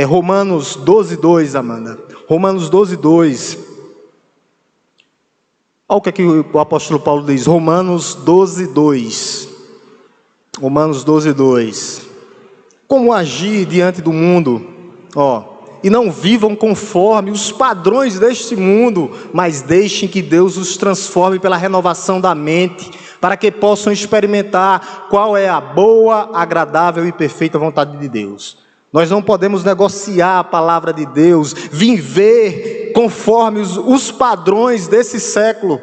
Romanos 12:2, Amanda. Romanos 12:2. Olha o que o apóstolo Paulo diz. Romanos 12:2. Romanos 12:2. Como agir diante do mundo? E não vivam conforme os padrões deste mundo, mas deixem que Deus os transforme pela renovação da mente, para que possam experimentar qual é a boa, agradável e perfeita vontade de Deus. Nós não podemos negociar a palavra de Deus, viver conforme os padrões desse século,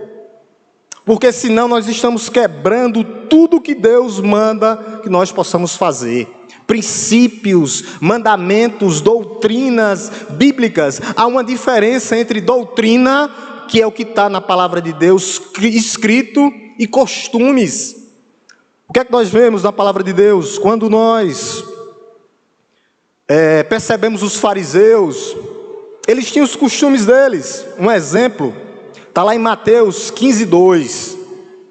porque senão nós estamos quebrando tudo que Deus manda que nós possamos fazer. Princípios, mandamentos, doutrinas bíblicas. Há uma diferença entre doutrina, que é o que está na palavra de Deus escrito, e costumes. O que é que nós vemos na palavra de Deus? Quando nós percebemos os fariseus, eles tinham os costumes deles. Um exemplo, está lá em Mateus 15:2,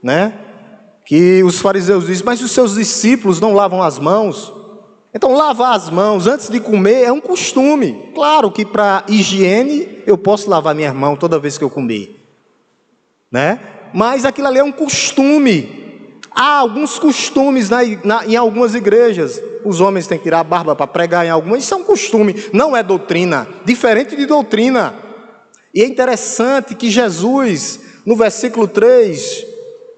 né? Que os fariseus dizem, mas os seus discípulos não lavam as mãos? Então, lavar as mãos antes de comer é um costume. Claro que para higiene eu posso lavar minhas mãos toda vez que eu comer, né? Mas aquilo ali é um costume. Há alguns costumes em algumas igrejas. Os homens têm que tirar a barba para pregar em algumas. Isso é um costume, não é doutrina. Diferente de doutrina. E é interessante que Jesus, no versículo 3,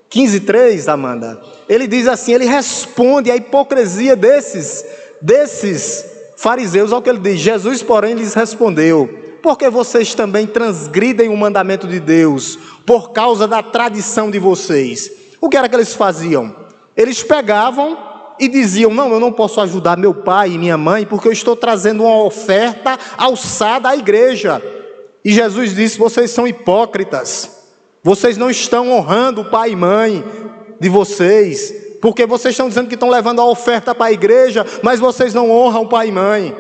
15:3, Amanda, ele diz assim, ele responde à hipocrisia desses fariseus, ao que ele diz. Jesus, porém, lhes respondeu, porque vocês também transgridem o mandamento de Deus, por causa da tradição de vocês. O que era que eles faziam? Eles pegavam e diziam, não, eu não posso ajudar meu pai e minha mãe, porque eu estou trazendo uma oferta alçada à igreja. E Jesus disse, vocês são hipócritas, vocês não estão honrando o pai e mãe de vocês, porque vocês estão dizendo que estão levando a oferta para a igreja, mas vocês não honram o pai e mãe.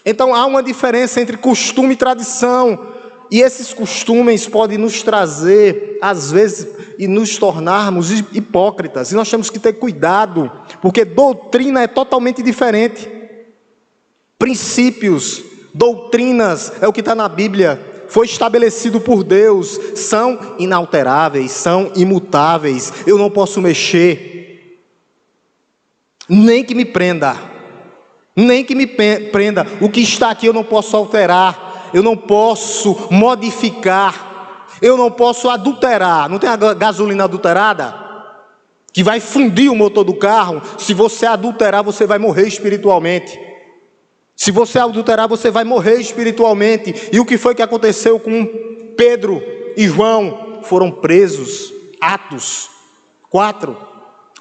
Então há uma diferença entre costume e tradição, e esses costumes podem nos trazer, às vezes, e nos tornarmos hipócritas, e nós temos que ter cuidado, porque doutrina é totalmente diferente. Princípios, doutrinas, é o que está na Bíblia, foi estabelecido por Deus, são inalteráveis, são imutáveis, eu não posso mexer, nem que me prenda, o que está aqui eu não posso alterar, eu não posso modificar, eu não posso adulterar. Não tem a gasolina adulterada? Que vai fundir o motor do carro. Se você adulterar, você vai morrer espiritualmente. Se você adulterar, você vai morrer espiritualmente. E o que foi que aconteceu com Pedro e João? Foram presos. Atos 4.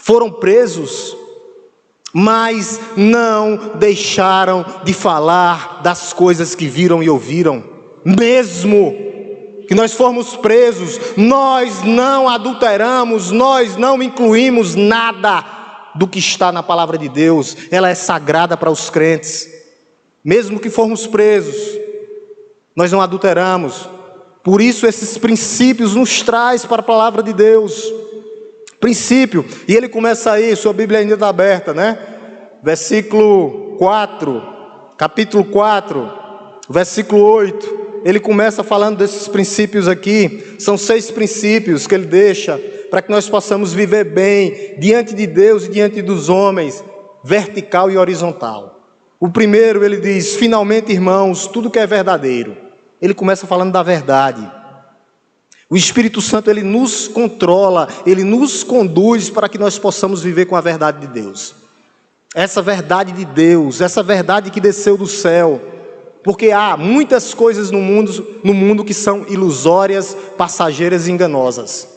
Foram presos, mas não deixaram de falar das coisas que viram e ouviram. Mesmo que nós formos presos, nós não adulteramos, nós não incluímos nada do que está na palavra de Deus. Ela é sagrada para os crentes. Mesmo que formos presos, nós não adulteramos. Por isso esses princípios nos traz para a palavra de Deus. Princípio, e ele começa aí, sua Bíblia ainda está aberta, né? Versículo 4, capítulo 4, versículo 8. Ele começa falando desses princípios aqui. São 6 princípios que ele deixa para que nós possamos viver bem diante de Deus e diante dos homens, vertical e horizontal. O primeiro, ele diz, finalmente, irmãos, tudo que é verdadeiro. Ele começa falando da verdade. O Espírito Santo, ele nos controla, ele nos conduz para que nós possamos viver com a verdade de Deus. Essa verdade de Deus, essa verdade que desceu do céu. Porque há muitas coisas no mundo que são ilusórias, passageiras e enganosas.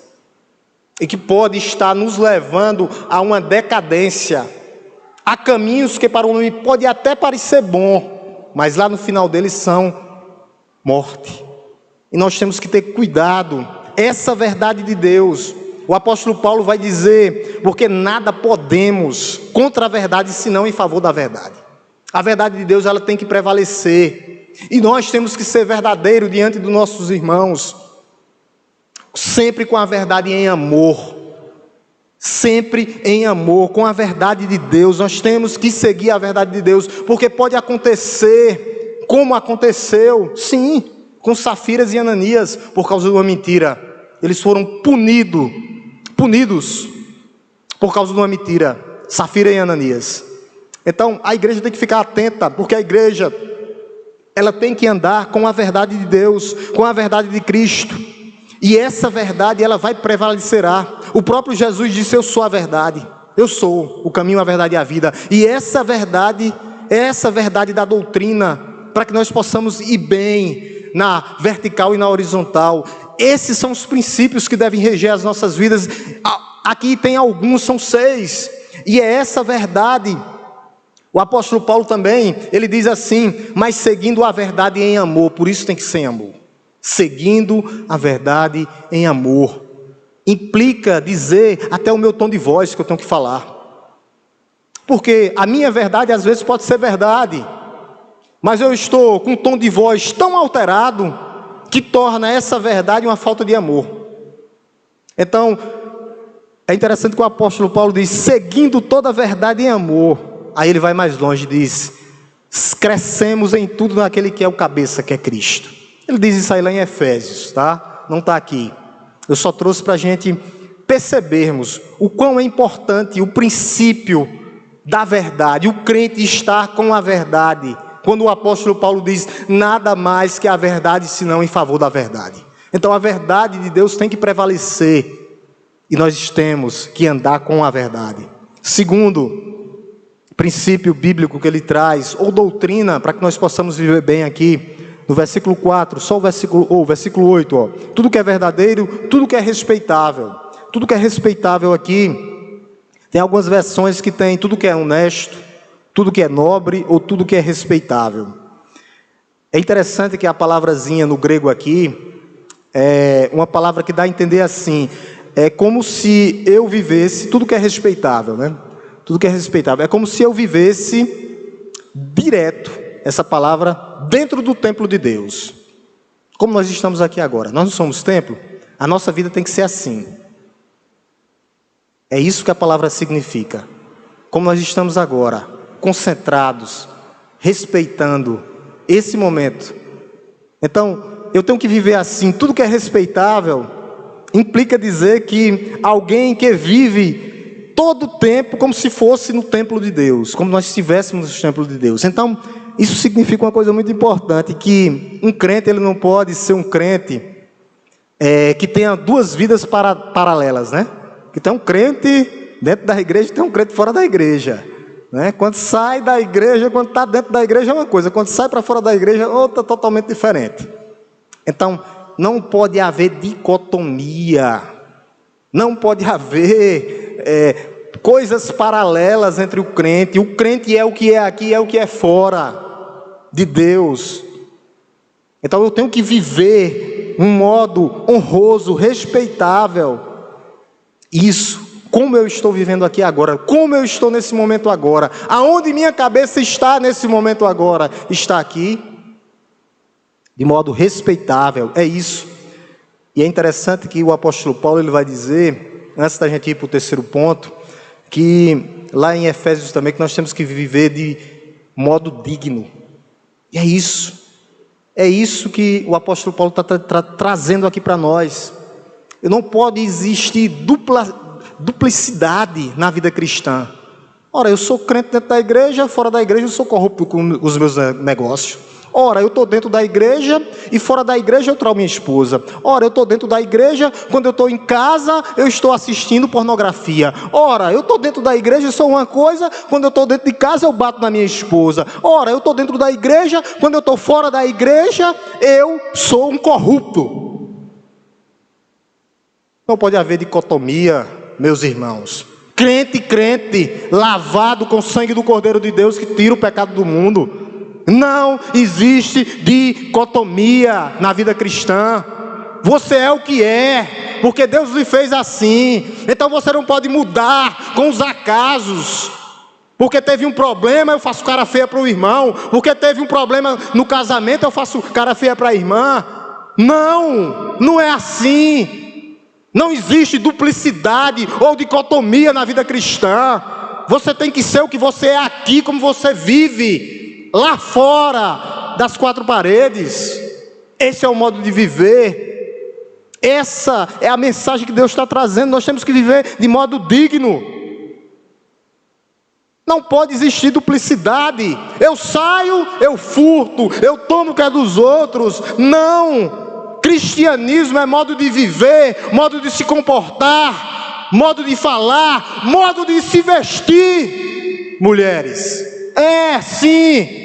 E que pode estar nos levando a uma decadência. Há caminhos que para o homem pode até parecer bom, mas lá no final deles são morte. E nós temos que ter cuidado. Essa verdade de Deus, o apóstolo Paulo vai dizer, porque nada podemos contra a verdade, senão em favor da verdade. A verdade de Deus, ela tem que prevalecer. E nós temos que ser verdadeiros diante dos nossos irmãos, sempre com a verdade em amor. sempre em amor, com a verdade de Deus. Nós temos que seguir a verdade de Deus, porque pode acontecer, como aconteceu, sim, com Safiras e Ananias, por causa de uma mentira. Eles foram punidos por causa de uma mentira, Safira e Ananias. Então, a igreja tem que ficar atenta, porque a igreja, ela tem que andar com a verdade de Deus, com a verdade de Cristo. E essa verdade, ela vai prevalecerá. O próprio Jesus disse: eu sou a verdade. Eu sou o caminho, a verdade e a vida. E essa verdade da doutrina, para que nós possamos ir bem na vertical e na horizontal. Esses são os princípios que devem reger as nossas vidas. Aqui tem alguns, são 6. E é essa verdade. O apóstolo Paulo também, ele diz assim: mas seguindo a verdade em amor. Por isso tem que ser em amor. Seguindo a verdade em amor. Implica dizer até o meu tom de voz que eu tenho que falar. Porque a minha verdade às vezes pode ser verdade, mas eu estou com um tom de voz tão alterado que torna essa verdade uma falta de amor. Então, é interessante que o apóstolo Paulo diz: seguindo toda a verdade em amor. Aí ele vai mais longe e diz: crescemos em tudo naquele que é o cabeça, que é Cristo. Ele diz isso aí lá em Efésios, tá? Não está aqui. Eu só trouxe para a gente percebermos o quão é importante o princípio da verdade, o crente estar com a verdade. Quando o apóstolo Paulo diz: nada mais que a verdade, senão em favor da verdade. Então a verdade de Deus tem que prevalecer, e nós temos que andar com a verdade. Segundo princípio bíblico que ele traz, ou doutrina, para que nós possamos viver bem aqui, no versículo 4, só o versículo 8, ó. Tudo que é verdadeiro, tudo que é respeitável. Tudo que é respeitável aqui, tem algumas versões que tem tudo que é honesto, tudo que é nobre, ou tudo que é respeitável. É interessante que a palavrazinha no grego aqui, é uma palavra que dá a entender assim, é como se eu vivesse, tudo que é respeitável, né? Tudo que é respeitável, é como se eu vivesse direto, essa palavra, dentro do templo de Deus. Como nós estamos aqui agora, nós não somos templo, a nossa vida tem que ser assim. É isso que a palavra significa. Como nós estamos agora, concentrados, respeitando esse momento. Então, eu tenho que viver assim. Tudo que é respeitável implica dizer que alguém que vive todo o tempo como se fosse no templo de Deus, como nós estivéssemos no templo de Deus. Então, isso significa uma coisa muito importante, que um crente, ele não pode ser um crente que tenha duas vidas paralelas, né? Que tem um crente dentro da igreja e tem um crente fora da igreja, né? Quando sai da igreja, quando está dentro da igreja é uma coisa, quando sai para fora da igreja é outra totalmente diferente. Então, não pode haver dicotomia, não pode haver coisas paralelas entre o crente. O crente é o que é aqui, é o que é fora de Deus. Então eu tenho que viver um modo honroso, respeitável. Isso, como eu estou vivendo aqui agora, como eu estou nesse momento agora, aonde minha cabeça está nesse momento agora, está aqui, de modo respeitável, é isso. E é interessante que o apóstolo Paulo, ele vai dizer, antes da gente ir para o terceiro ponto, que lá em Efésios também, que nós temos que viver de modo digno. E é isso que o apóstolo Paulo está trazendo aqui para nós. Não pode existir duplicidade na vida cristã. Ora, eu sou crente dentro da igreja, fora da igreja eu sou corrupto com os meus negócios. Ora, eu estou dentro da igreja e fora da igreja eu trago minha esposa. Ora, eu estou dentro da igreja, quando eu estou em casa, eu estou assistindo pornografia. Ora, eu estou dentro da igreja e sou uma coisa, quando eu estou dentro de casa eu bato na minha esposa. Ora, eu estou dentro da igreja, quando eu estou fora da igreja, eu sou um corrupto. Não pode haver dicotomia, meus irmãos. Crente, lavado com o sangue do Cordeiro de Deus que tira o pecado do mundo. Não existe dicotomia na vida cristã. Você é o que é, porque Deus lhe fez assim. Então você não pode mudar com os acasos. Porque teve um problema, eu faço cara feia para o irmão. Porque teve um problema no casamento, eu faço cara feia para a irmã. Não é assim. Não existe duplicidade ou dicotomia na vida cristã. Você tem que ser o que você é aqui, como você vive lá fora das quatro paredes. Esse é o modo de viver. Essa é a mensagem que Deus está trazendo. Nós temos que viver de modo digno. Não pode existir duplicidade. Eu saio, eu furto, eu tomo o que é dos outros. Não. Cristianismo é modo de viver, modo de se comportar, modo de falar, modo de se vestir. Mulheres, sim.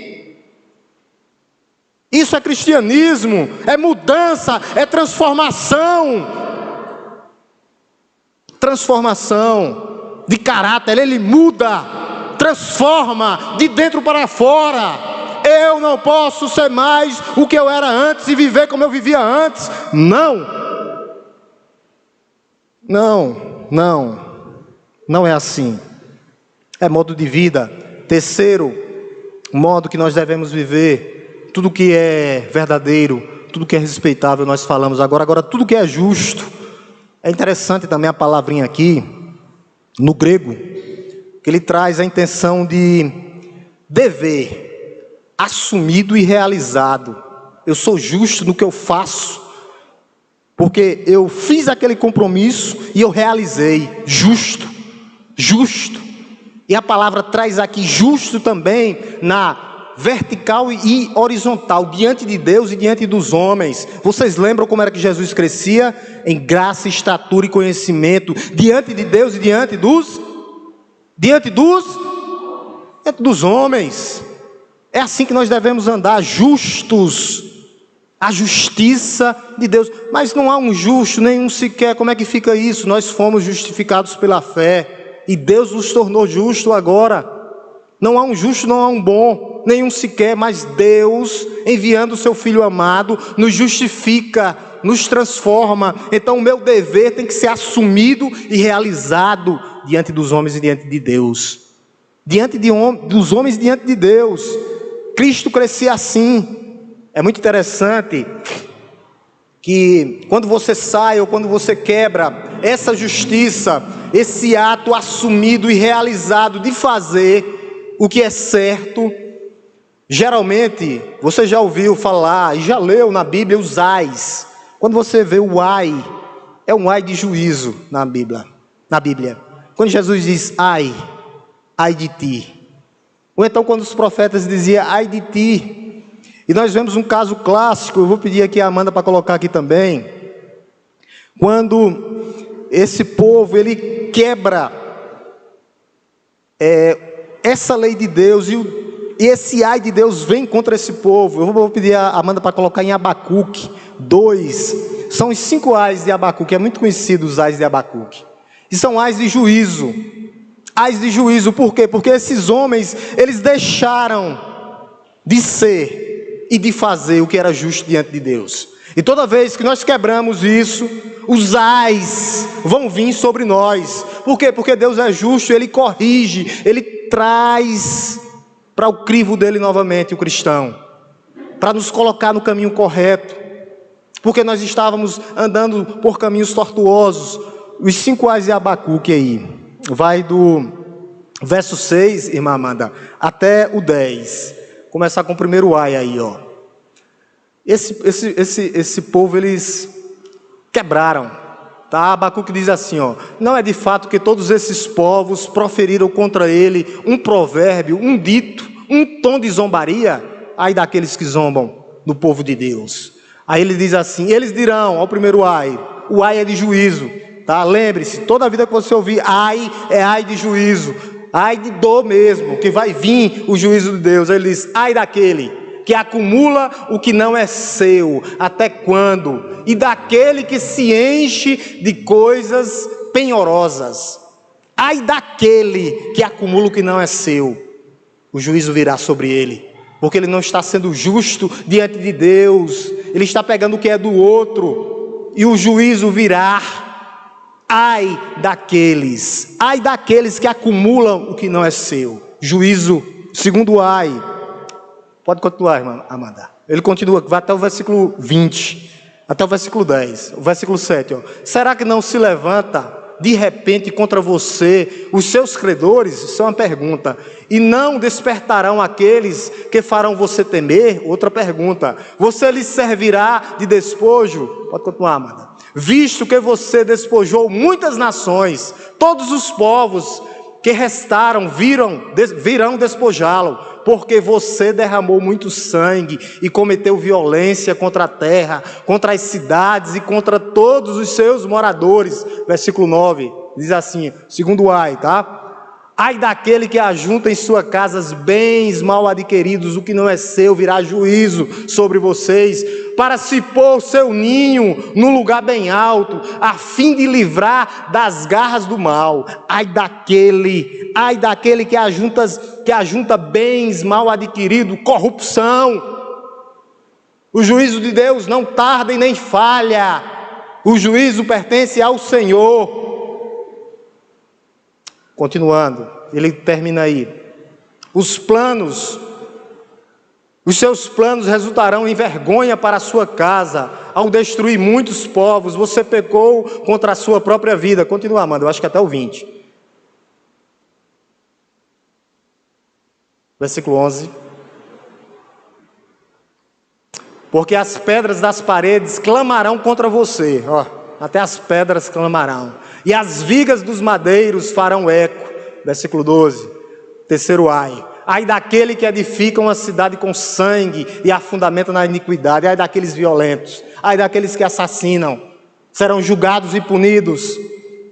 Isso é cristianismo, é mudança, é transformação. Transformação de caráter, ele muda, transforma de dentro para fora. Eu não posso ser mais o que eu era antes e viver como eu vivia antes. Não é assim. É modo de vida. Terceiro modo que nós devemos viver: tudo que é verdadeiro, tudo que é respeitável, nós falamos agora tudo que é justo. É interessante também a palavrinha aqui, no grego, que ele traz a intenção de dever assumido e realizado. Eu sou justo no que eu faço, porque eu fiz aquele compromisso e eu realizei. Justo. E a palavra traz aqui justo também na vertical e horizontal, diante de Deus e diante dos homens. Vocês lembram como era que Jesus crescia? Em graça, estatura e conhecimento, diante de Deus e diante dos homens. É assim que nós devemos andar, justos. A justiça de Deus. Mas não há um justo, nenhum sequer. Como é que fica isso? Nós fomos justificados pela fé, e Deus nos tornou justo agora. Não há um justo, não há um bom, nenhum sequer. Mas Deus, enviando o seu Filho amado, nos justifica, nos transforma. Então o meu dever tem que ser assumido e realizado diante dos homens e diante de Deus. Dos homens e diante de Deus. Cristo crescia assim. É muito interessante que quando você sai ou quando você quebra essa justiça, esse ato assumido e realizado de fazer o que é certo, geralmente você já ouviu falar e já leu na Bíblia os ais. Quando você vê o ai, é um ai de juízo na Bíblia. Quando Jesus diz ai de ti. Ou então quando os profetas diziam ai de ti. E nós vemos um caso clássico, eu vou pedir aqui a Amanda para colocar aqui também. Quando esse povo, ele quebra essa lei de Deus, e esse ai de Deus vem contra esse povo. Eu vou pedir a Amanda para colocar em Abacuque 2. São os 5 ais de Abacuque, é muito conhecido os ais de Abacuque. E são ais de juízo. Ais de juízo, por quê? Porque esses homens, eles deixaram de ser e de fazer o que era justo diante de Deus. E toda vez que nós quebramos isso, os ais vão vir sobre nós. Por quê? Porque Deus é justo, Ele corrige, Ele traz para o crivo dele novamente o cristão, para nos colocar no caminho correto, porque nós estávamos andando por caminhos tortuosos. Os 5 ais de Abacuque aí, vai do verso 6, irmã Amanda, até o 10. Começar com o primeiro ai aí, ó. Esse povo, eles quebraram, tá? Abacuque diz assim, ó: não é de fato que todos esses povos proferiram contra ele um provérbio, um dito, um tom de zombaria? Ai daqueles que zombam do povo de Deus. Aí ele diz assim: eles dirão, ao primeiro ai, o ai é de juízo, tá? Lembre-se, toda a vida que você ouvir ai, é ai de juízo. Ai de dor mesmo, que vai vir o juízo de Deus. Ele diz: ai daquele que acumula o que não é seu, até quando? E daquele que se enche de coisas penhorosas. Ai daquele que acumula o que não é seu. O juízo virá sobre ele, porque ele não está sendo justo diante de Deus. Ele está pegando o que é do outro, e o juízo virá. Ai daqueles que acumulam o que não é seu. Juízo, segundo ai. Pode continuar, irmã Amanda. Ele continua, vai até o versículo 20. Até o versículo 10, o versículo 7, ó. Será que não se levanta de repente contra você os seus credores? Isso é uma pergunta. E não despertarão aqueles que farão você temer? Outra pergunta. Você lhes servirá de despojo? Pode continuar, Amanda. Visto que você despojou muitas nações, todos os povos que restaram virão despojá-lo, porque você derramou muito sangue e cometeu violência contra a terra, contra as cidades e contra todos os seus moradores. Versículo 9, diz assim, segundo ai, tá? Ai daquele que ajunta em sua casa os bens mal adquiridos, o que não é seu virá juízo sobre vocês, para se pôr o seu ninho no lugar bem alto, a fim de livrar das garras do mal. Ai daquele que ajunta bens mal adquiridos, corrupção. O juízo de Deus não tarda e nem falha. O juízo pertence ao Senhor. Continuando, ele termina aí. Os seus planos resultarão em vergonha para a sua casa, ao destruir muitos povos. Você pecou contra a sua própria vida. Continua, Amanda, eu acho que até o 20. Versículo 11. Porque as pedras das paredes clamarão contra você. Ó, até as pedras clamarão. E as vigas dos madeiros farão eco. Versículo 12. Terceiro ai. Ai daquele que edifica uma cidade com sangue e a fundamenta na iniquidade. Ai daqueles violentos. Ai daqueles que assassinam. Serão julgados e punidos.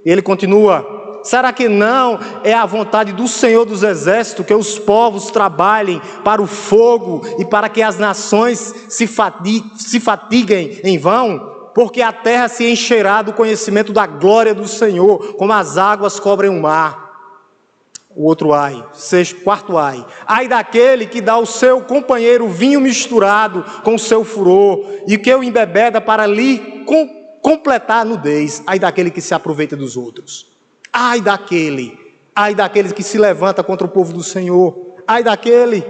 E ele continua. Será que não é a vontade do Senhor dos Exércitos que os povos trabalhem para o fogo e para que as nações se fatiguem em vão? Porque a terra se encherá do conhecimento da glória do Senhor, como as águas cobrem o mar. O outro ai, quarto ai. Ai daquele que dá ao seu companheiro vinho misturado com o seu furor, e que o embebeda para lhe completar a nudez. Ai daquele que se aproveita dos outros. Ai daquele que se levanta contra o povo do Senhor. Ai daquele.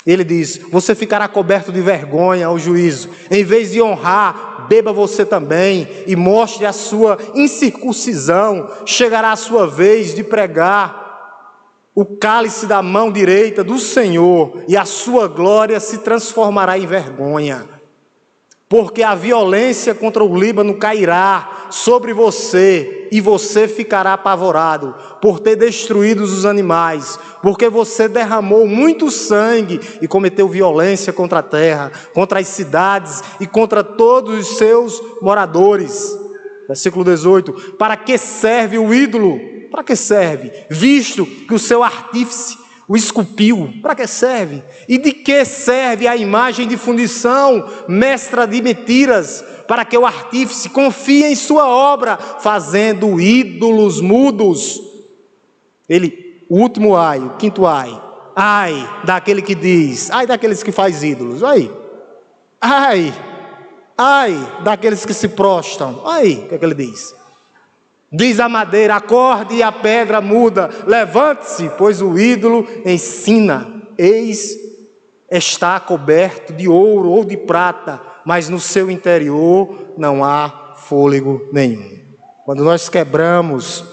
Ele diz, você ficará coberto de vergonha ao juízo. Em vez de honrar, beba você também e mostre a sua incircuncisão. Chegará a sua vez de pregar o cálice da mão direita do Senhor, e a sua glória se transformará em vergonha. Porque a violência contra o Líbano cairá sobre você, e você ficará apavorado por ter destruído os animais, porque você derramou muito sangue e cometeu violência contra a terra, contra as cidades e contra todos os seus moradores. Versículo 18. Para que serve o ídolo? Para que serve? Visto que o seu artífice o esculpiu. Para que serve? E de que serve a imagem de fundição, mestra de mentiras, para que o artífice confie em sua obra, fazendo ídolos mudos? O último ai, o quinto ai. Ai daquele que diz, ai daqueles que faz ídolos. Ai daqueles que se prostram. O que é que ele diz? Diz a madeira, acorde, e a pedra muda. Levante-se, pois o ídolo ensina. Eis, está coberto de ouro ou de prata, mas no seu interior não há fôlego nenhum. Quando nós quebramos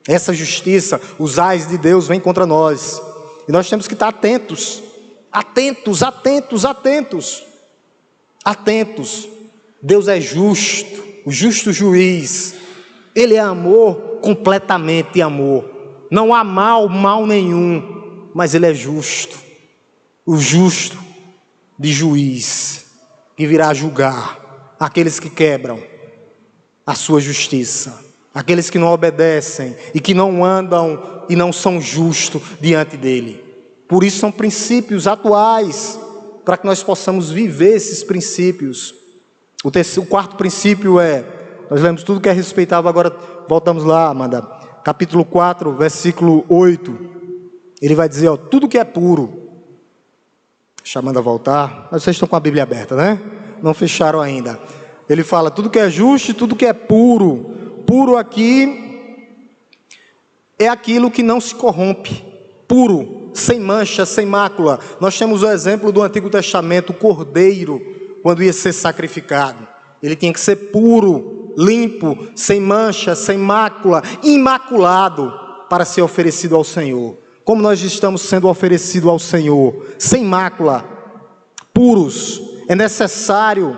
essa justiça, os ais de Deus vêm contra nós. E nós temos que estar atentos. Atentos. Deus é justo, o justo juiz. Ele é amor, completamente amor. Não há mal nenhum, mas ele é justo. O justo de juiz, que virá julgar aqueles que quebram a sua justiça, aqueles que não obedecem e que não andam e não são justos diante dele. Por isso são princípios atuais, para que nós possamos viver esses princípios. O quarto princípio nós lemos tudo que é respeitável. Agora voltamos lá, Amanda, capítulo 4, versículo 8, ele vai dizer, tudo que é puro, chamando a voltar, vocês estão com a Bíblia aberta, né? Não fecharam ainda. Ele fala, tudo que é justo e tudo que é puro aqui é aquilo que não se corrompe, puro, sem mancha, sem mácula. Nós temos o exemplo do Antigo Testamento, o cordeiro, quando ia ser sacrificado. Ele tinha que ser puro, limpo, sem mancha, sem mácula, imaculado, para ser oferecido ao Senhor. Como nós estamos sendo oferecidos ao Senhor, sem mácula, puros, é necessário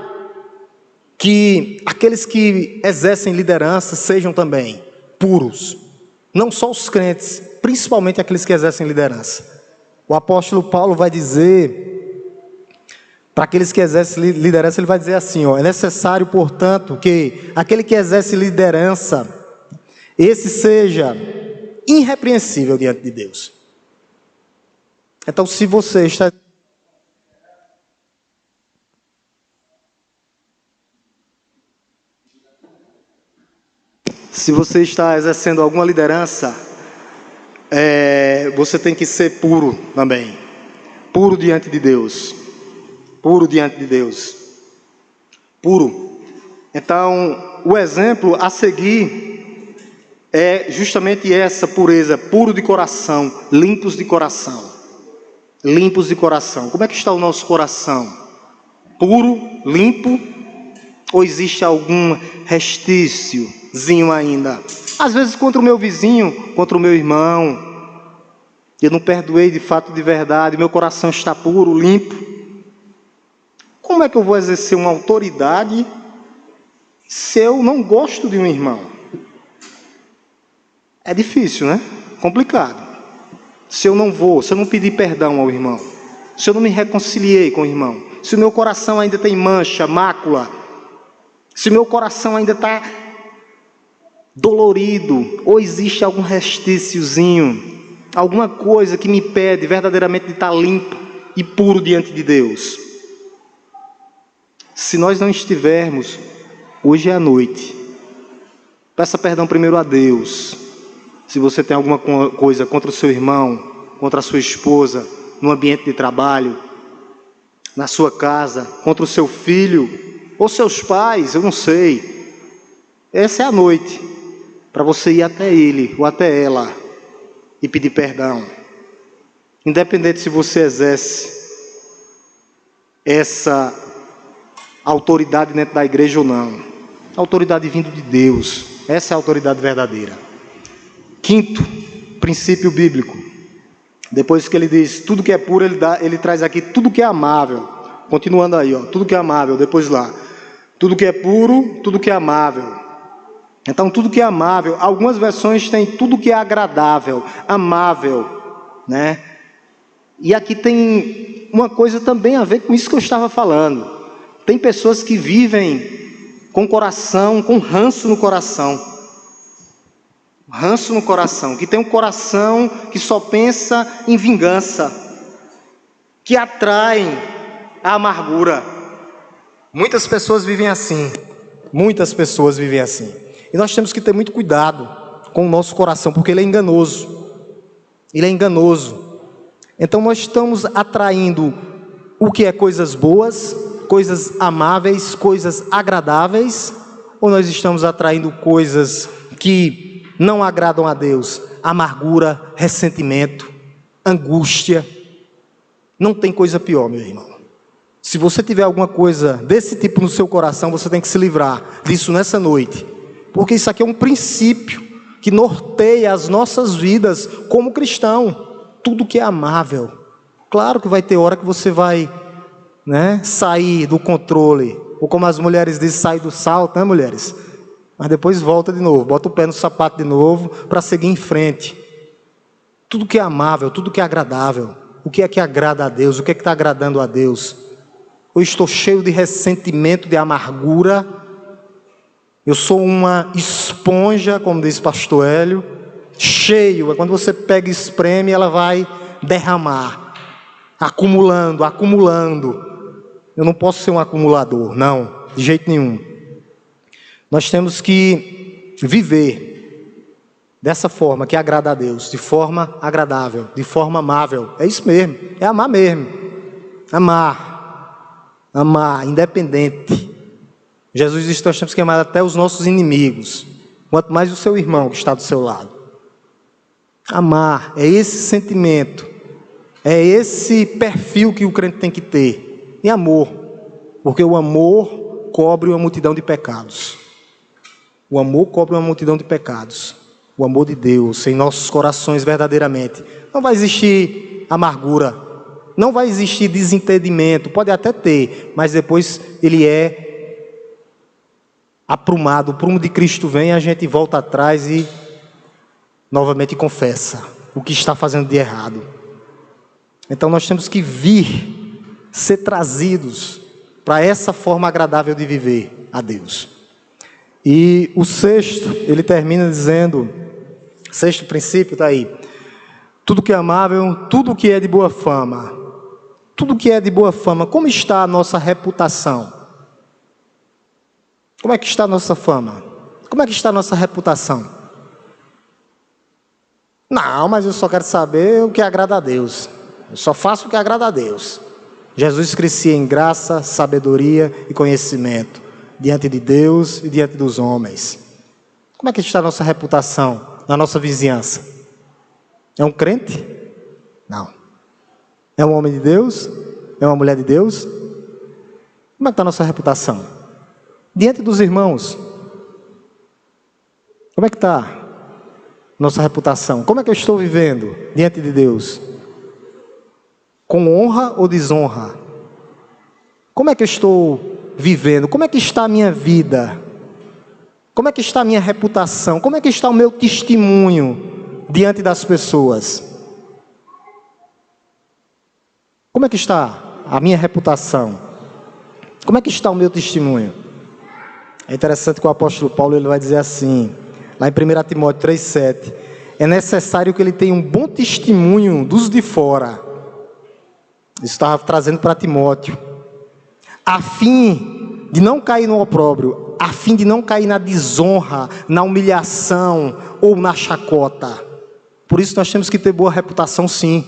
que aqueles que exercem liderança sejam também puros. Não só os crentes, principalmente aqueles que exercem liderança. O apóstolo Paulo vai dizer, para aqueles que exercem liderança, ele vai dizer assim, é necessário, portanto, que aquele que exerce liderança, esse seja irrepreensível diante de Deus. Então, se você está... Se você está exercendo alguma liderança, você tem que ser puro também. Puro diante de Deus. Puro diante de Deus. Puro. Então, o exemplo a seguir é justamente essa pureza. Puro de coração. Limpos de coração. Limpos de coração. Como é que está o nosso coração? Puro, limpo? Ou existe algum restíciozinho ainda? Às vezes contra o meu vizinho, contra o meu irmão, eu não perdoei de fato, de verdade, meu coração está puro, limpo. Como é que eu vou exercer uma autoridade se eu não gosto de um irmão? É difícil, né? Complicado. Se eu não pedir perdão ao irmão, se eu não me reconciliei com o irmão, se o meu coração ainda tem mancha, mácula, se meu coração ainda está dolorido, ou existe algum restíciozinho, alguma coisa que me impede verdadeiramente de estar limpo e puro diante de Deus. Se nós não estivermos, hoje é a noite, peça perdão primeiro a Deus. Se você tem alguma coisa contra o seu irmão, contra a sua esposa, no ambiente de trabalho, na sua casa, contra o seu filho, ou seus pais, eu não sei. Essa é a noite para você ir até ele ou até ela e pedir perdão. Independente se você exerce essa autoridade dentro da igreja ou não. A autoridade vindo de Deus. Essa é a autoridade verdadeira. Quinto princípio bíblico. Depois que ele diz tudo que é puro, ele traz aqui tudo que é amável. Continuando aí, tudo que é amável, depois lá. Tudo que é puro, tudo que é amável. Então, tudo que é amável, algumas versões têm tudo que é agradável, amável, né? E aqui tem uma coisa também a ver com isso que eu estava falando. Tem pessoas que vivem com coração, com ranço no coração. Ranço no coração, que tem um coração que só pensa em vingança, que atraem a amargura. Muitas pessoas vivem assim. Muitas pessoas vivem assim. E nós temos que ter muito cuidado com o nosso coração, porque ele é enganoso. Ele é enganoso. Então nós estamos atraindo o que é coisas boas, coisas amáveis, coisas agradáveis, ou nós estamos atraindo coisas que não agradam a Deus? Amargura, ressentimento, angústia. Não tem coisa pior, meu irmão. Se você tiver alguma coisa desse tipo no seu coração, você tem que se livrar disso nessa noite. Porque isso aqui é um princípio que norteia as nossas vidas como cristão. Tudo que é amável. Claro que vai ter hora que você vai, sair do controle. Ou como as mulheres dizem, sair do salto, né, mulheres? Mas depois volta de novo, bota o pé no sapato de novo para seguir em frente. Tudo que é amável, tudo que é agradável. O que é que agrada a Deus? O que é que está agradando a Deus? Eu estou cheio de ressentimento, de amargura. Eu sou uma esponja, como diz pastor Hélio. Cheio, é quando você pega e espreme, ela vai derramar. Acumulando, acumulando. Eu não posso ser um acumulador, não, de jeito nenhum. Nós temos que viver dessa forma que agrada a Deus, de forma agradável, de forma amável. É isso mesmo, é amar mesmo. Amar, independente. Jesus disse que nós temos que amar até os nossos inimigos, quanto mais o seu irmão que está do seu lado. Amar, é esse sentimento, é esse perfil que o crente tem que ter. E amor, porque o amor cobre uma multidão de pecados. O amor cobre uma multidão de pecados. O amor de Deus em nossos corações verdadeiramente. Não vai existir amargura, não vai existir desentendimento, pode até ter, mas depois ele é aprumado, o prumo de Cristo vem e a gente volta atrás e novamente confessa o que está fazendo de errado. Então nós temos que vir, ser trazidos para essa forma agradável de viver a Deus. E o sexto, ele termina dizendo, sexto princípio está aí: tudo que é amável, tudo que é de boa fama. Tudo que é de boa fama. Como está a nossa reputação? Como é que está a nossa fama? Como é que está a nossa reputação? Não, mas eu só quero saber o que agrada a Deus. Eu só faço o que agrada a Deus. Jesus crescia em graça, sabedoria e conhecimento, diante de Deus e diante dos homens. Como é que está a nossa reputação na nossa vizinhança? É um crente? Não. É um homem de Deus? É uma mulher de Deus? Como é que está a nossa reputação? Diante dos irmãos. Como é que está nossa reputação? Como é que eu estou vivendo diante de Deus? Com honra ou desonra? Como é que eu estou vivendo? Como é que está a minha vida? Como é que está a minha reputação? Como é que está o meu testemunho diante das pessoas? Como é que está a minha reputação? Como é que está o meu testemunho? É interessante que o apóstolo Paulo ele vai dizer assim, lá em 1 Timóteo 3,7, é necessário que ele tenha um bom testemunho dos de fora. Isso estava trazendo para Timóteo, a fim de não cair no opróbrio, a fim de não cair na desonra, na humilhação ou na chacota. Por isso nós temos que ter boa reputação, sim,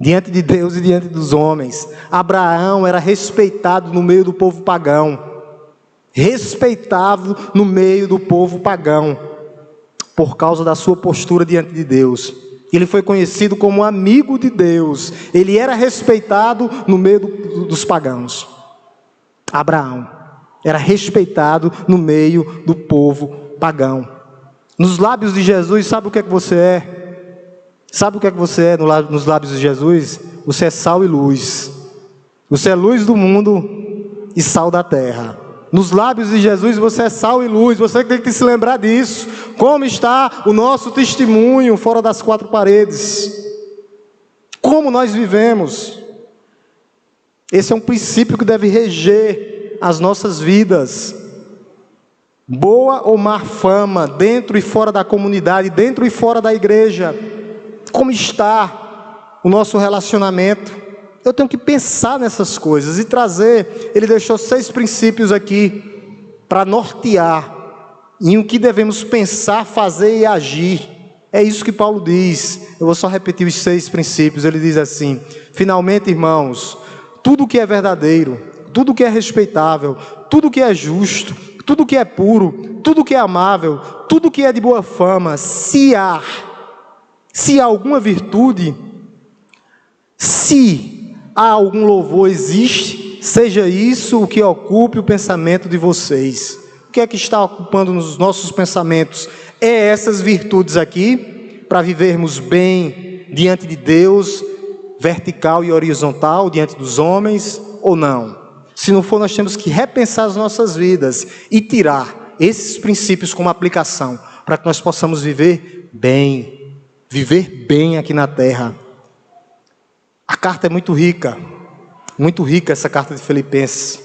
diante de Deus e diante dos homens. Abraão era respeitado no meio do povo pagão, respeitado no meio do povo pagão, por causa da sua postura diante de Deus. Ele foi conhecido como amigo de Deus, ele era respeitado no meio dos pagãos. Abraão era respeitado no meio do povo pagão. Nos lábios de Jesus, sabe o que é que você é? Sabe o que é que você é nos lábios de Jesus? Você é sal e luz. Você é luz do mundo e sal da terra. Nos lábios de Jesus você é sal e luz. Você tem que se lembrar disso. Como está o nosso testemunho fora das quatro paredes? Como nós vivemos? Esse é um princípio que deve reger as nossas vidas. Boa ou má fama, dentro e fora da comunidade, dentro e fora da igreja. Como está o nosso relacionamento? Eu tenho que pensar nessas coisas e trazer. Ele deixou 6 princípios aqui para nortear em o que devemos pensar, fazer e agir. É isso que Paulo diz. Eu vou só repetir os 6 princípios. Ele diz assim: finalmente, irmãos, tudo que é verdadeiro, tudo que é respeitável, tudo que é justo, tudo que é puro, tudo que é amável, tudo que é de boa fama, se há alguma virtude, se há algum louvor existe, seja isso o que ocupe o pensamento de vocês. O que é que está ocupando nos nossos pensamentos? É essas virtudes aqui, para vivermos bem diante de Deus, vertical e horizontal, diante dos homens, ou não? Se não for, nós temos que repensar as nossas vidas e tirar esses princípios como aplicação, para que nós possamos viver bem aqui na terra. A carta é muito rica essa carta de Filipenses.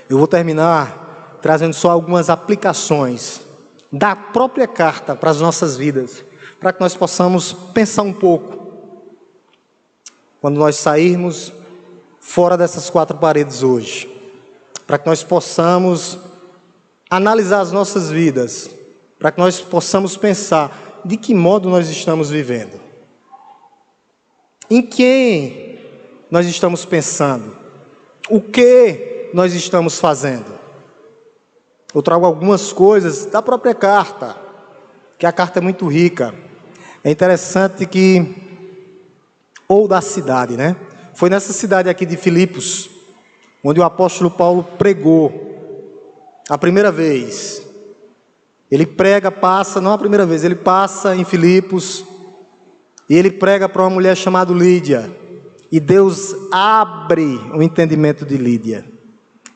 Eu vou terminar trazendo só algumas aplicações da própria carta para as nossas vidas, para que nós possamos pensar um pouco, quando nós sairmos fora dessas 4 paredes hoje, para que nós possamos analisar as nossas vidas, para que nós possamos pensar de que modo nós estamos vivendo, em quem nós estamos pensando, o que nós estamos fazendo. Eu trago algumas coisas da própria carta, que a carta é muito rica. É interessante que, ou da cidade, né? Foi nessa cidade aqui de Filipos, onde o apóstolo Paulo pregou a primeira vez. Ele prega, passa, não a primeira vez, ele passa em Filipos, e ele prega para uma mulher chamada Lídia, e Deus abre o entendimento de Lídia,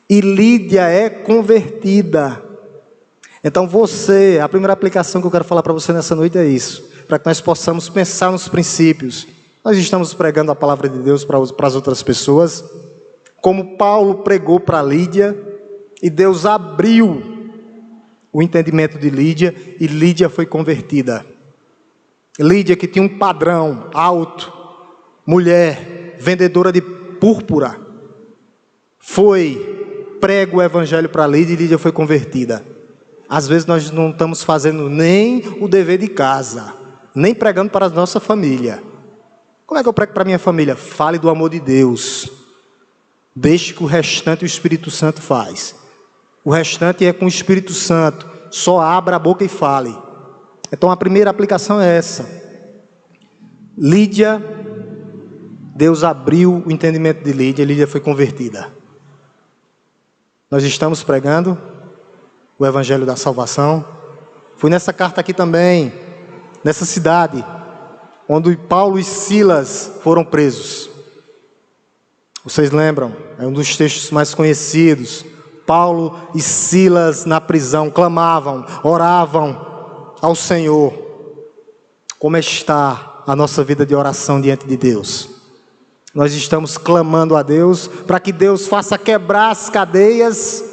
e Lídia é convertida. Então a primeira aplicação que eu quero falar para você nessa noite é isso, para que nós possamos pensar nos princípios. Nós estamos pregando a palavra de Deus para as outras pessoas, como Paulo pregou para Lídia, e Deus abriu o entendimento de Lídia, e Lídia foi convertida. Lídia, que tinha um padrão alto, mulher, vendedora de púrpura, prega o evangelho para Lídia, e Lídia foi convertida. Às vezes nós não estamos fazendo nem o dever de casa, nem pregando para a nossa família. Como é que eu prego para a minha família? Fale do amor de Deus. Deixe que o restante o Espírito Santo faz. O restante é com o Espírito Santo. Só abra a boca e fale. Então a primeira aplicação é essa. Lídia, Deus abriu o entendimento de Lídia, e Lídia foi convertida. Nós estamos pregando o Evangelho da Salvação. Foi nessa carta aqui também, nessa cidade, onde Paulo e Silas foram presos. Vocês lembram? É um dos textos mais conhecidos. Paulo e Silas na prisão clamavam, oravam ao Senhor. Como está a nossa vida de oração diante de Deus? Nós estamos clamando a Deus para que Deus faça quebrar as cadeias,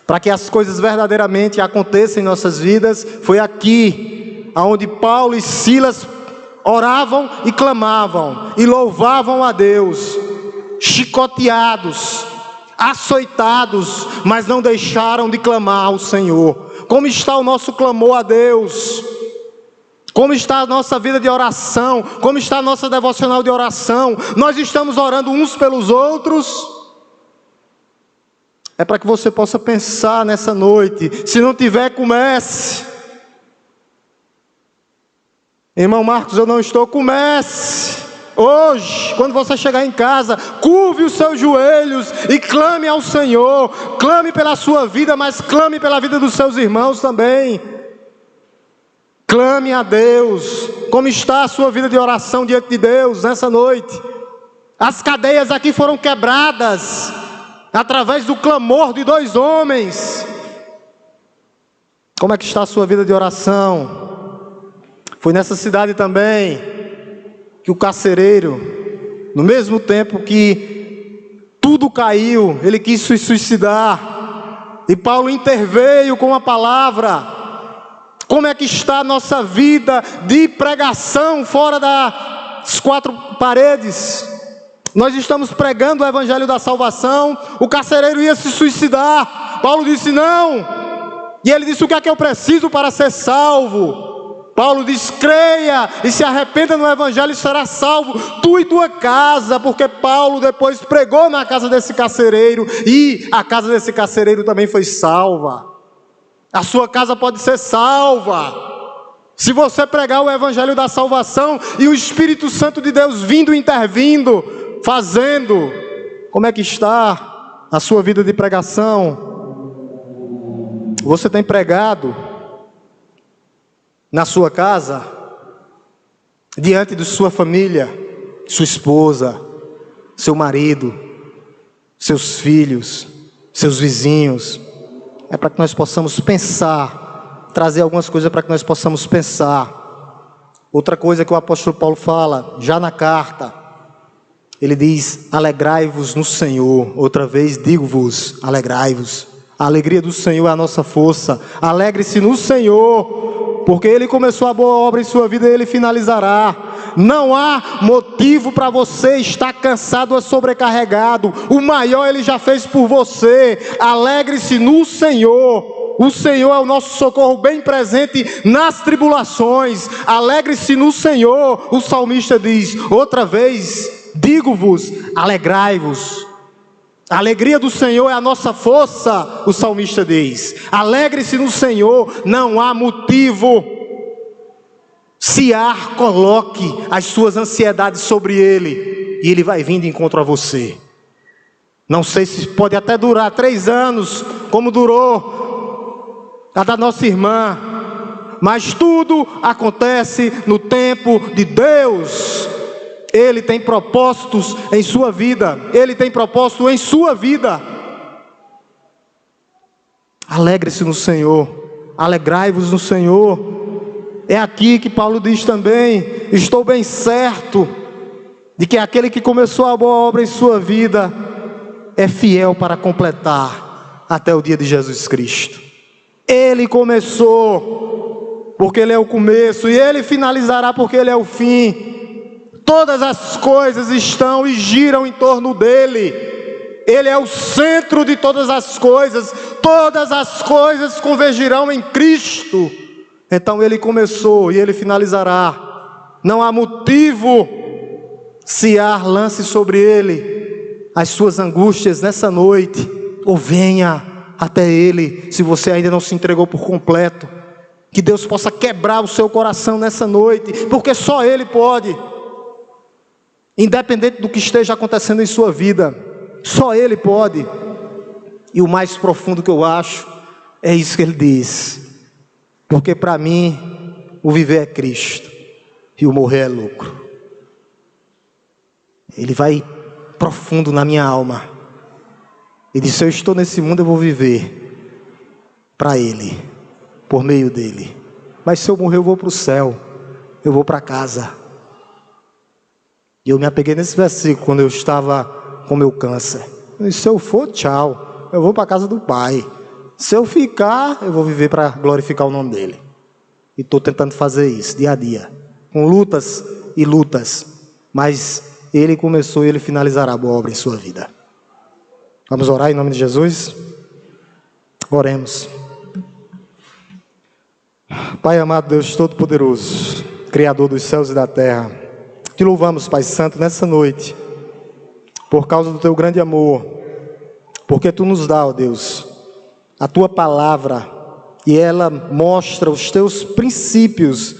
para que as coisas verdadeiramente aconteçam em nossas vidas. Foi aqui onde Paulo e Silas oravam e clamavam e louvavam a Deus, chicoteados, açoitados, mas não deixaram de clamar ao Senhor. Como está o nosso clamor a Deus? Como está a nossa vida de oração? Como está a nossa devocional de oração? Nós estamos orando uns pelos outros? É para que você possa pensar nessa noite. Se não tiver, comece. Irmão Marcos, eu não estou, comece. Hoje, quando você chegar em casa, curve os seus joelhos e clame ao Senhor. Clame pela sua vida, mas clame pela vida dos seus irmãos também. Clame a Deus. Como está a sua vida de oração diante de Deus nessa noite? As cadeias aqui foram quebradas através do clamor de 2 homens. Como é que está a sua vida de oração? Foi nessa cidade também que o carcereiro, no mesmo tempo que tudo caiu, ele quis se suicidar, e Paulo interveio com a palavra. Como é que está a nossa vida de pregação fora das 4 paredes? Nós estamos pregando o Evangelho da Salvação. O carcereiro ia se suicidar, Paulo disse não, e ele disse: o que é que eu preciso para ser salvo? Paulo diz: creia e se arrependa no Evangelho e será salvo, tu e tua casa. Porque Paulo depois pregou na casa desse carcereiro, e a casa desse carcereiro também foi salva. A sua casa pode ser salva se você pregar o Evangelho da Salvação, e o Espírito Santo de Deus vindo, intervindo, fazendo. Como é que está a sua vida de pregação? Você tem pregado na sua casa, diante de sua família, sua esposa, seu marido, seus filhos, seus vizinhos? É para que nós possamos pensar, trazer algumas coisas para que nós possamos pensar. Outra coisa que o apóstolo Paulo fala, já na carta, ele diz: alegrai-vos no Senhor. Outra vez digo-vos, alegrai-vos. A alegria do Senhor é a nossa força. Alegre-se no Senhor, porque Ele começou a boa obra em sua vida e Ele finalizará. Não há motivo para você estar cansado ou sobrecarregado. O maior Ele já fez por você. Alegre-se no Senhor. O Senhor é o nosso socorro bem presente nas tribulações. Alegre-se no Senhor. O salmista diz: outra vez digo-vos, alegrai-vos. A alegria do Senhor é a nossa força, o salmista diz. Alegre-se no Senhor, não há motivo. Se há, coloque as suas ansiedades sobre Ele, e Ele vai vir de encontro a você. Não sei se pode até durar 3 anos, como durou a da nossa irmã. Mas tudo acontece no tempo de Deus. Ele tem propósitos em sua vida. Ele tem propósito em sua vida. Alegre-se no Senhor. Alegrai-vos no Senhor. É aqui que Paulo diz também: estou bem certo de que aquele que começou a boa obra em sua vida é fiel para completar até o dia de Jesus Cristo. Ele começou porque Ele é o começo, e Ele finalizará porque Ele é o fim. Todas as coisas estão e giram em torno dEle. Ele é o centro de todas as coisas convergirão em Cristo. Então Ele começou e Ele finalizará. Não há motivo, se há, lance sobre Ele as suas angústias nessa noite, ou venha até Ele, se você ainda não se entregou por completo. Que Deus possa quebrar o seu coração nessa noite, porque só Ele pode. Independente do que esteja acontecendo em sua vida, só Ele pode. E o mais profundo que eu acho é isso que Ele diz: porque para mim o viver é Cristo e o morrer é lucro. Ele vai profundo na minha alma. Ele diz: se eu estou nesse mundo, eu vou viver para Ele, por meio dEle. Mas se eu morrer, eu vou para o céu, eu vou para casa. E eu me apeguei nesse versículo quando eu estava com meu câncer. Eu disse: se eu for, tchau, eu vou para a casa do Pai. Se eu ficar, eu vou viver para glorificar o nome dEle. E estou tentando fazer isso dia a dia, com lutas e lutas. Mas Ele começou e Ele finalizará a boa obra em sua vida. Vamos orar em nome de Jesus? Oremos. Pai amado, Deus Todo-Poderoso, Criador dos céus e da terra, te louvamos, Pai Santo, nessa noite, por causa do Teu grande amor, porque Tu nos dá, ó Deus, a Tua palavra, e ela mostra os Teus princípios,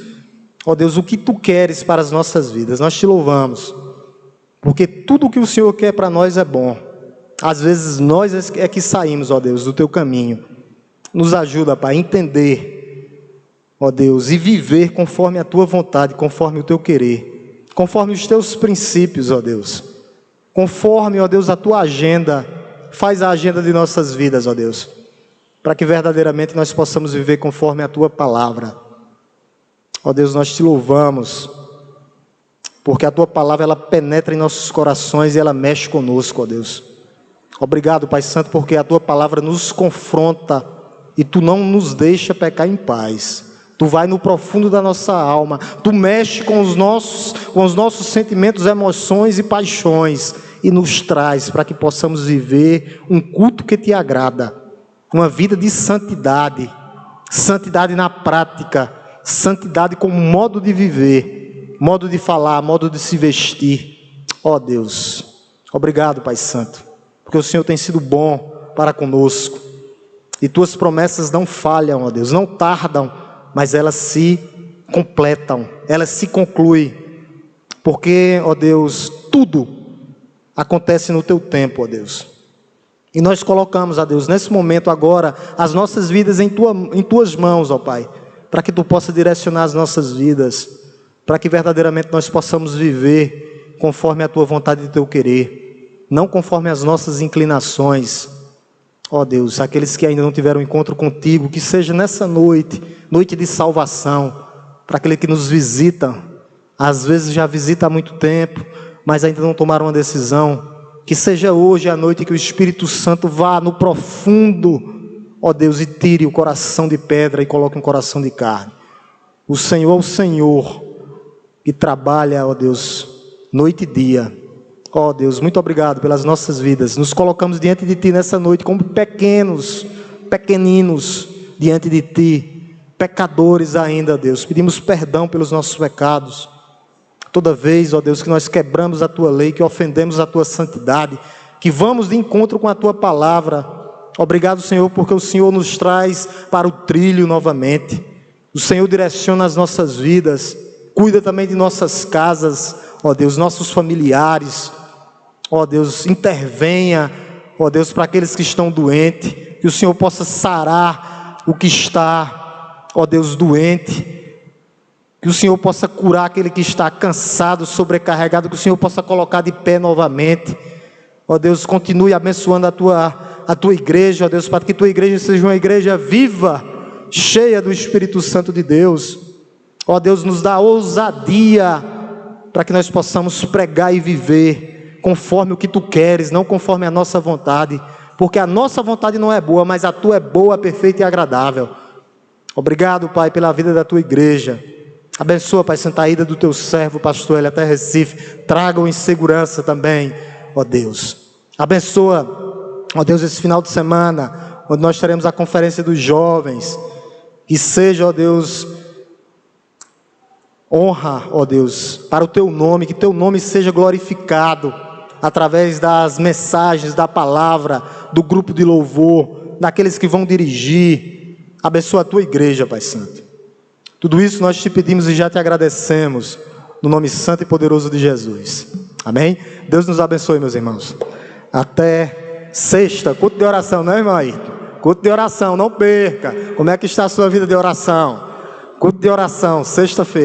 ó Deus, o que Tu queres para as nossas vidas. Nós te louvamos, porque tudo o que o Senhor quer para nós é bom. Às vezes nós é que saímos, ó Deus, do Teu caminho. Nos ajuda, Pai, a entender, ó Deus, e viver conforme a Tua vontade, conforme o Teu querer, conforme os Teus princípios, ó Deus, conforme, ó Deus, a Tua agenda. Faz a agenda de nossas vidas, ó Deus, para que verdadeiramente nós possamos viver conforme a Tua palavra. Ó Deus, nós te louvamos, porque a Tua palavra, ela penetra em nossos corações e ela mexe conosco, ó Deus. Obrigado, Pai Santo, porque a Tua palavra nos confronta e Tu não nos deixa pecar em paz. Tu vai no profundo da nossa alma, Tu mexe com os nossos sentimentos, emoções e paixões e nos traz para que possamos viver um culto que Te agrada, uma vida de santidade, santidade na prática, santidade como modo de viver, modo de falar, modo de se vestir. Ó Deus, obrigado, Pai Santo, porque o Senhor tem sido bom para conosco, e Tuas promessas não falham, ó Deus, não tardam, mas elas se completam, elas se concluem, porque, ó Deus, tudo acontece no Teu tempo, ó Deus. E nós colocamos, ó Deus, nesse momento agora, as nossas vidas em Tuas mãos, ó Pai, para que Tu possa direcionar as nossas vidas, para que verdadeiramente nós possamos viver conforme a Tua vontade e o Teu querer, não conforme as nossas inclinações. Ó Deus, aqueles que ainda não tiveram encontro contigo, que seja nessa noite, noite de salvação, para aquele que nos visita, às vezes já visita há muito tempo, mas ainda não tomaram uma decisão, que seja hoje a noite que o Espírito Santo vá no profundo, ó Deus, e tire o coração de pedra e coloque um coração de carne. O Senhor é o Senhor que trabalha, ó Deus, noite e dia. Ó Deus, muito obrigado pelas nossas vidas. Nos colocamos diante de Ti nessa noite como pequeninos diante de Ti, pecadores ainda, Deus. Pedimos perdão pelos nossos pecados. Toda vez, ó Deus, que nós quebramos a Tua lei, que ofendemos a Tua santidade, que vamos de encontro com a Tua palavra. Obrigado, Senhor, porque o Senhor nos traz para o trilho novamente. O Senhor direciona as nossas vidas, cuida também de nossas casas, ó Deus, nossos familiares. Ó Deus, intervenha, ó Deus, para aqueles que estão doentes, que o Senhor possa sarar o que está, ó Deus, doente, que o Senhor possa curar aquele que está cansado, sobrecarregado, que o Senhor possa colocar de pé novamente. Ó Deus, continue abençoando a tua igreja, ó Deus, para que tua igreja seja uma igreja viva, cheia do Espírito Santo de Deus. Ó Deus, nos dá ousadia para que nós possamos pregar e viver conforme o que tu queres, não conforme a nossa vontade, porque a nossa vontade não é boa, mas a tua é boa, perfeita e agradável. Obrigado, Pai, pela vida da tua igreja. Abençoa, Pai Santo, a ida do teu servo, pastor, ele até Recife. Traga-o em segurança também, ó Deus. Abençoa, ó Deus, esse final de semana, onde nós teremos a conferência dos jovens. Que seja, ó Deus, honra, ó Deus, para o teu nome, que teu nome seja glorificado através das mensagens, da palavra, do grupo de louvor, daqueles que vão dirigir. Abençoa a tua igreja, Pai Santo. Tudo isso nós te pedimos e já te agradecemos, no nome santo e poderoso de Jesus. Amém? Deus nos abençoe, meus irmãos. Até sexta, culto de oração, não é, irmão aí? Culto de oração, não perca. Como é que está a sua vida de oração? Culto de oração, sexta-feira.